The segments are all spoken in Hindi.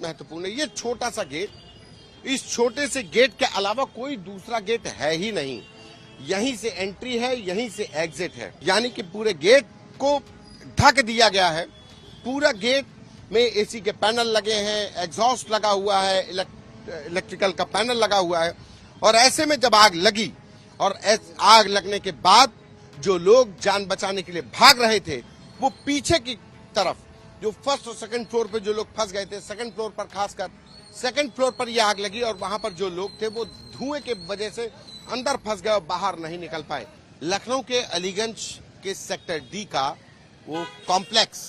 महत्वपूर्ण है। ये छोटा सा गेट, इस छोटे से गेट के अलावा कोई दूसरा गेट है ही नहीं। यहीं से एंट्री है, यहीं से एग्जिट है, यानी कि पूरे गेट को ढक दिया गया है। पूरा गेट में एसी के पैनल लगे हैं, एग्जॉस्ट लगा हुआ है, इलेक्ट्रिकल का पैनल लगा हुआ है। और ऐसे में जब आग लगी और आग लगने के बाद जो लोग जान बचाने के लिए भाग रहे थे, वो पीछे की तरफ जो फर्स्ट और सेकंड फ्लोर पे जो लोग फंस गए थे, सेकंड फ्लोर पर खासकर सेकंड फ्लोर पर यह आग लगी और वहां पर जो लोग थे वो धुएं के वजह से अंदर फंस गए और बाहर नहीं निकल पाए। लखनऊ के अलीगंज के सेक्टर डी का वो कॉम्प्लेक्स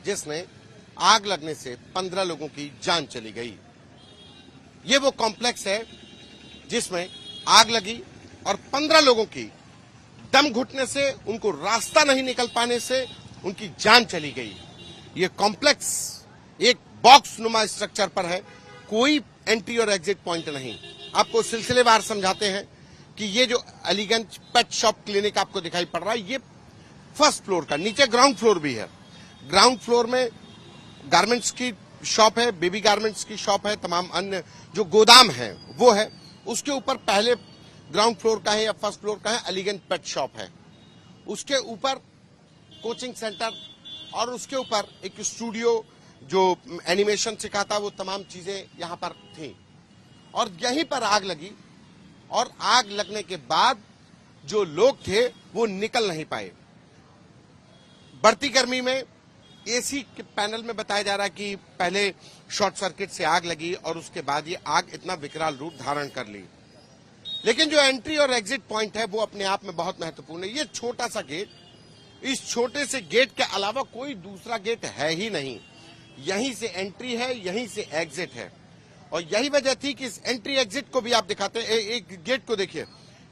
जिसमें आग लगने से 15 लोगों की जान चली गई। ये वो कॉम्प्लेक्स है जिसमें आग लगी और 15 लोगों की दम घुटने से, उनको रास्ता नहीं निकल पाने से उनकी जान चली गई। ये कॉम्प्लेक्स एक बॉक्स नुमा स्ट्रक्चर पर है, कोई एंट्री और एग्जिट पॉइंट नहीं। आपको सिलसिलेवार समझाते हैं कि ये जो अलीगंज पेट शॉप क्लिनिक आपको दिखाई पड़ रहा है, ये फर्स्ट फ्लोर का, नीचे ग्राउंड फ्लोर भी है। ग्राउंड फ्लोर में गारमेंट्स की शॉप है, बेबी गारमेंट्स की शॉप है, तमाम अन्य जो गोदाम है वो है। उसके ऊपर पहले ग्राउंड फ्लोर का है या फर्स्ट फ्लोर का है अलीगंज पेट शॉप है। उसके ऊपर कोचिंग सेंटर और उसके ऊपर एक स्टूडियो जो एनिमेशन सिखाता, वो तमाम चीजें यहां पर थी। और यहीं पर आग लगी और आग लगने के बाद जो लोग थे वो निकल नहीं पाए। बढ़ती गर्मी में एसी के पैनल में बताया जा रहा है कि पहले शॉर्ट सर्किट से आग लगी और उसके बाद ये आग इतना विकराल रूप धारण कर ली। लेकिन जो एंट्री और एग्जिट पॉइंट है वो अपने आप में बहुत महत्वपूर्ण है। ये छोटा सा गेट, इस छोटे से गेट के अलावा कोई दूसरा गेट है ही नहीं। यहीं से एंट्री है, यहीं से एग्जिट है। और यही वजह थी कि इस एंट्री एग्जिट को भी आप दिखाते हैं। एक गेट को देखिए,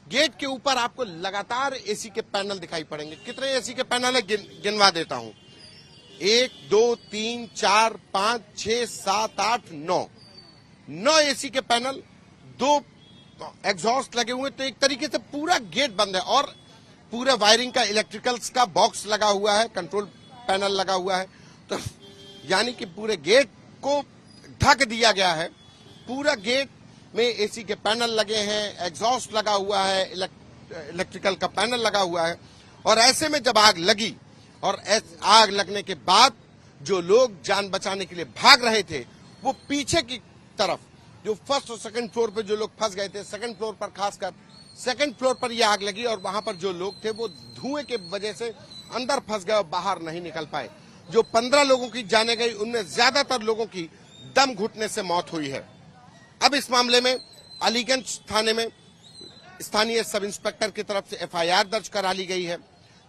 गेट के ऊपर आपको लगातार एसी के पैनल दिखाई पड़ेंगे। कितने एसी के पैनल है गिनवा देता हूं। 1 2 3 4 5 6 7 8 9 एसी के पैनल, 2 एग्जॉस्ट लगे हुए। तो एक तरीके से पूरा गेट बंद है और पूरे वायरिंग का इलेक्ट्रिकल्स का बॉक्स लगा हुआ है, कंट्रोल पैनल लगा हुआ है। तो यानी कि पूरे गेट को ढक दिया गया है। पूरा गेट में एसी के पैनल लगे हैं, एग्जॉस्ट लगा हुआ है, इलेक्ट्रिकल का पैनल लगा हुआ है। और ऐसे में जब आग लगी और आग लगने के बाद जो लोग जान बचाने के लिए भाग रहे थे, वो पीछे की तरफ जो फर्स्ट और सेकंड फ्लोर पे जो लोग फंस गए थे, सेकंड फ्लोर पर खासकर सेकंड फ्लोर पर यह आग लगी और वहां पर जो लोग थे वो धुएं के वजह से अंदर फंस गए और बाहर नहीं निकल पाए। जो 15 लोगों की जाने गई, उनमें ज्यादातर लोगों की दम घुटने से मौत हुई है। अब इस मामले में अलीगंज थाने में स्थानीय सब इंस्पेक्टर की तरफ से एफआईआर दर्ज करा ली गई है।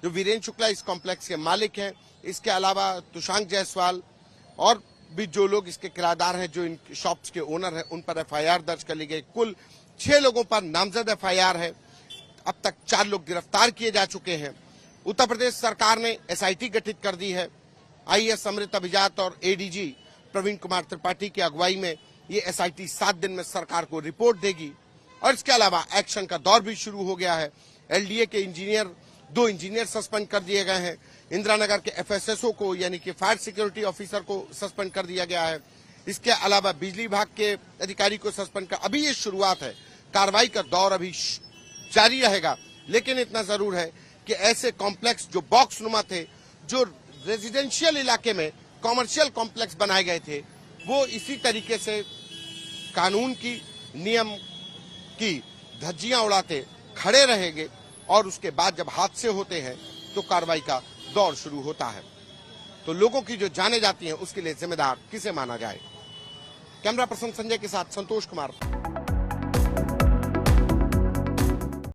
जो वीरेंद्र शुक्ला इस कॉम्प्लेक्स के मालिक हैं, इसके अलावा तुषांक जायसवाल और भी जो लोग इसके किराएदार हैं, जो इन शॉप्स के ओनर हैं, उन पर एफआईआर दर्ज कर ली गई। कुल 6 लोगों पर नामजद एफआईआर है। अब तक 4 लोग गिरफ्तार किए जा चुके हैं। उत्तर प्रदेश सरकार ने एसआईटी गठित कर दी है। आईएएस अमृत अभिजात और एडीजी प्रवीण कुमार त्रिपाठी की अगुवाई में ये एसआईटी 7 दिन में सरकार को रिपोर्ट देगी। और इसके अलावा एक्शन का दौर भी शुरू हो गया है। एलडीए के इंजीनियर, 2 इंजीनियर सस्पेंड कर दिए गए हैं। इंदिरानगर के एफएसएसओ को यानी कि फायर सिक्योरिटी ऑफिसर को सस्पेंड कर दिया गया है। इसके अलावा बिजली विभाग के अधिकारी को सस्पेंड कर, अभी ये शुरुआत है, कार्रवाई का दौर अभी जारी रहेगा। लेकिन इतना जरूर है कि ऐसे कॉम्प्लेक्स जो बॉक्स नुमा थे, जो रेजिडेंशियल इलाके में कॉमर्शियल कॉम्प्लेक्स बनाए गए थे, वो इसी तरीके से कानून की, नियम की धज्जियां उड़ाते खड़े रहेंगे। और उसके बाद जब हादसे होते हैं तो कार्रवाई का दौर शुरू होता है। तो लोगों की जो जाने जाती हैं उसके लिए जिम्मेदार किसे माना जाए। कैमरा पर्सन संजय के साथ संतोष कुमार।